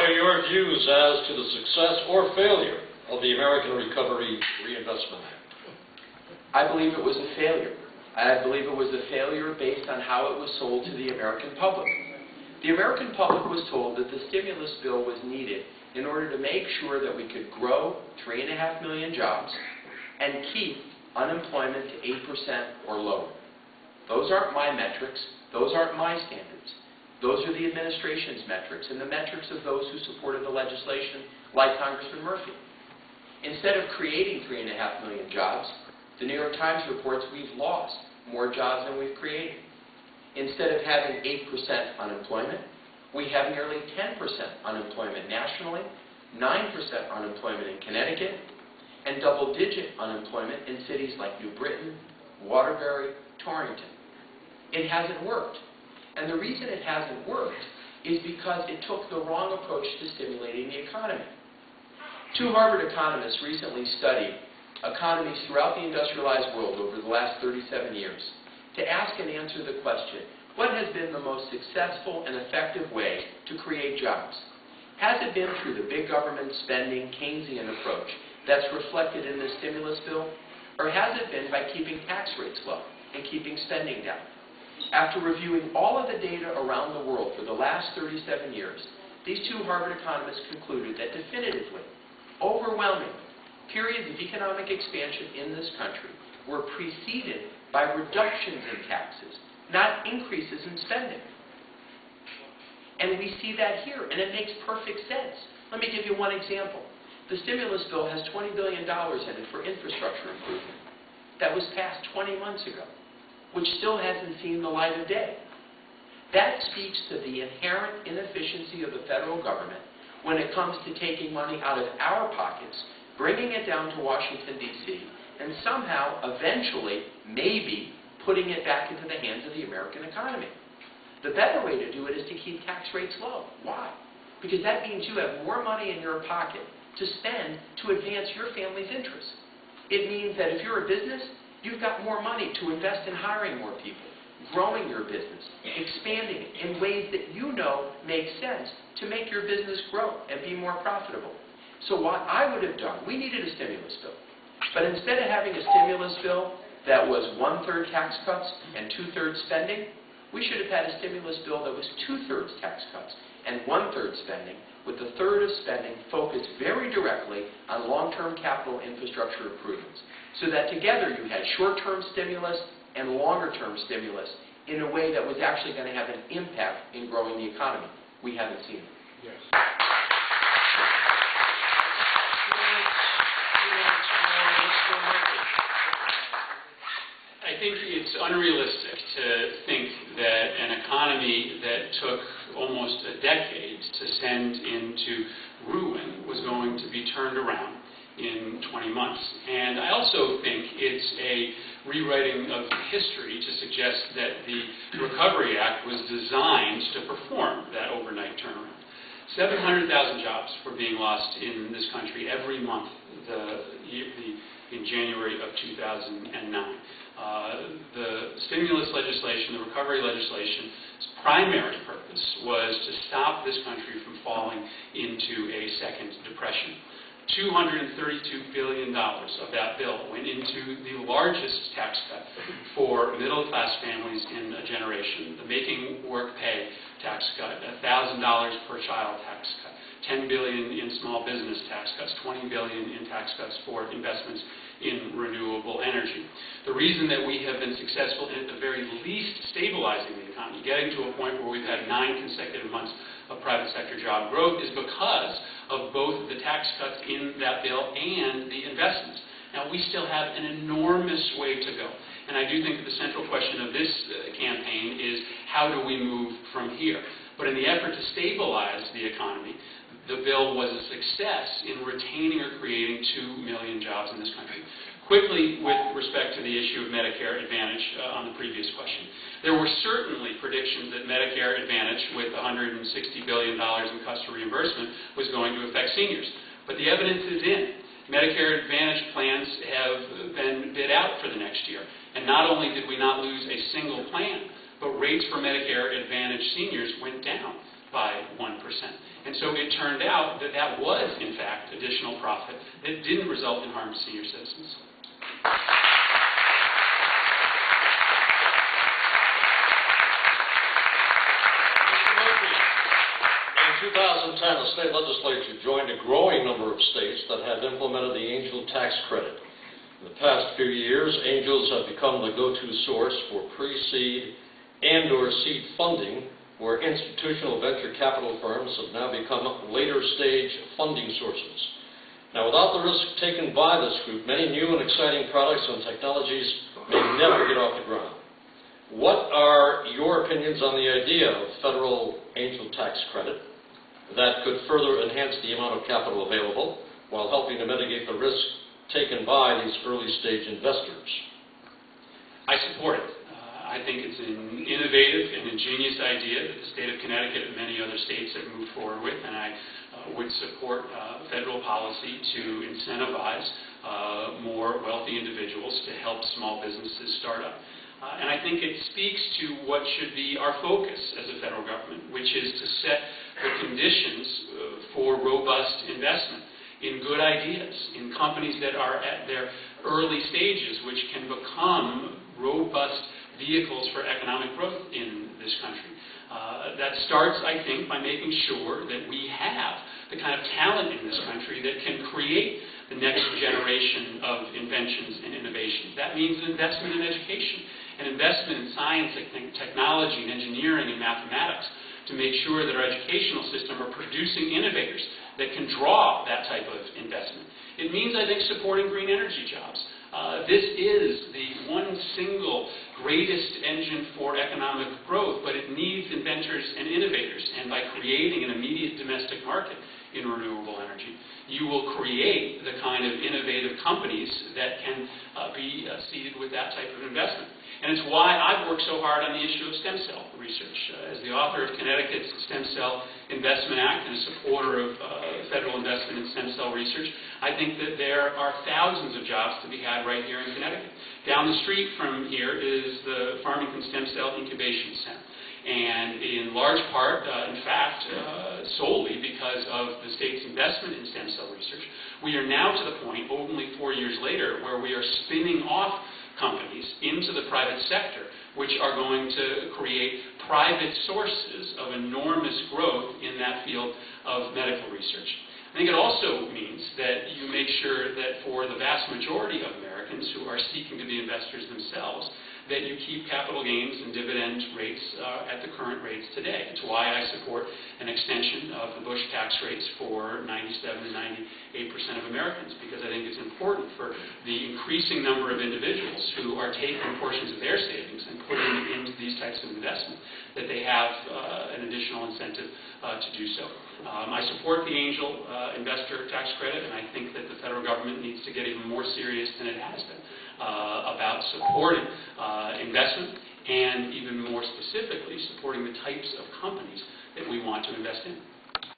are your views as to the success or failure of the American Recovery Reinvestment Act? I believe it was a failure. I believe it was a failure based on how it was sold to the American public. The American public was told that the stimulus bill was needed in order to make sure that we could grow 3.5 million jobs and keep unemployment to 8% or lower. Those aren't my metrics. Those aren't my standards. Those are the administration's metrics and the metrics of those who supported the legislation, like Congressman Murphy. Instead of creating 3.5 million jobs, the New York Times reports we've lost more jobs than we've created. Instead of having 8% unemployment, we have nearly 10% unemployment nationally, 9% unemployment in Connecticut, and double-digit unemployment in cities like New Britain, Waterbury, Torrington. It hasn't worked. And the reason it hasn't worked is because it took the wrong approach to stimulating the economy. Two Harvard economists recently studied economies throughout the industrialized world over the last 37 years to ask and answer the question, what has been the most successful and effective way to create jobs? Has it been through the big government spending Keynesian approach that's reflected in the stimulus bill? Or has it been by keeping tax rates low and keeping spending down? After reviewing all of the data around the world for the last 37 years, these two Harvard economists concluded that definitively, overwhelmingly, periods of economic expansion in this country were preceded by reductions in taxes, not increases in spending. And we see that here, and it makes perfect sense. Let me give you one example. The stimulus bill has $20 billion in it for infrastructure improvement. That was passed 20 months ago, which still hasn't seen the light of day. That speaks to the inherent inefficiency of the federal government when it comes to taking money out of our pockets, bringing it down to Washington, D.C., and somehow, eventually, maybe, putting it back into the hands of the American economy. The better way to do it is to keep tax rates low. Why? Because that means you have more money in your pocket to spend to advance your family's interests. It means that if you're a business, you've got more money to invest in hiring more people, growing your business, expanding it in ways that you know make sense to make your business grow and be more profitable. So what I would have done, we needed a stimulus bill. But instead of having a stimulus bill that was 1/3 tax cuts and 2/3 spending, we should have had a stimulus bill that was 2/3 tax cuts and 1/3 spending, with 1/3 of spending focused very directly on long-term capital infrastructure improvements, so that together you had short-term stimulus and longer-term stimulus in a way that was actually going to have an impact in growing the economy. We haven't seen it. Yes. I think it's unrealistic to think that an economy that took almost a decade to send into ruin was going to be turned around in 20 months. And I also think it's a rewriting of history to suggest that the Recovery Act was designed to perform that overnight turnaround. 700,000 jobs were being lost in this country every month in January of 2009. The stimulus legislation, the recovery legislation's primary purpose was to stop this country from falling into a second depression. $232 billion of that bill went into the largest tax cut for middle-class families in a generation, the Making Work Pay tax cut, $1,000 per child tax cut, $10 billion in small business tax cuts, $20 billion in tax cuts for investments in renewable energy. The reason that we have been successful in, at the very least, stabilizing the economy, getting to a point where we've had 9 consecutive months of private sector job growth, is because of both the tax cuts in that bill and the investments. Now, we still have an enormous way to go. And I do think that the central question of this campaign is, how do we move from here? But in the effort to stabilize the economy, the bill was a success in retaining or creating 2 million jobs in this country. Quickly, with respect to the issue of Medicare Advantage on the previous question, there were certainly predictions that Medicare Advantage, with $160 billion in cuts to reimbursement, was going to affect seniors. But the evidence is in. Medicare Advantage plans have been bid out for the next year. And not only did we not lose a single plan, but rates for Medicare Advantage seniors went down by 1%. And so it turned out that that was, in fact, additional profit that didn't result in harm to senior citizens. In 2010, the state legislature joined a growing number of states that have implemented the angel tax credit. In the past few years, angels have become the go-to source for pre-seed and/or seed funding, where institutional venture capital firms have now become later-stage funding sources. Now, without the risk taken by this group, many new and exciting products and technologies may never get off the ground. What are your opinions on the idea of federal angel tax credit that could further enhance the amount of capital available while helping to mitigate the risk taken by these early-stage investors? I support it. I think it's an innovative and ingenious idea that the state of Connecticut and many other states have moved forward with, and I would support federal policy to incentivize more wealthy individuals to help small businesses start up. And I think it speaks to what should be our focus as a federal government, which is to set the conditions for robust investment in good ideas, in companies that are at their early stages, which can become robust vehicles for economic growth in this country. That starts, I think, by making sure that we have the kind of talent in this country that can create the next generation of inventions and innovations. That means an investment in education, an investment in science, technology, and engineering and mathematics to make sure that our educational system are producing innovators that can draw that type of investment. It means, I think, supporting green energy jobs. This is the one single greatest engine for economic growth, but it needs inventors and innovators. And by creating an immediate domestic market in renewable energy, you will create the kind of innovative companies that can be seeded with that type of investment. And it's why I've worked so hard on the issue of stem cell research. As the author of Connecticut's Stem Cell Investment Act and a supporter of federal investment in stem cell research, I think that there are thousands of jobs to be had right here in Connecticut. Down the street from here is the Farmington Stem Cell Incubation Center. And in large part, in fact, solely because of the state's investment in stem cell research, we are now to the point, only 4 years later, where we are spinning off companies into the private sector, which are going to create private sources of enormous growth in that field of medical research. I think it also means that you make sure that for the vast majority of Americans who are seeking to be investors themselves, that you keep capital gains and dividend rates at the current rates today. It's why I support an extension of the Bush tax rates for 97 to 98% of Americans, because I think it's important for the increasing number of individuals who are taking portions of their savings and putting it into these types of investment, that they have an additional incentive to do so. I support the angel investor tax credit, and I think that the federal government needs to get even more serious than it has been about supporting investment, and even more specifically, supporting the types of companies that we want to invest in.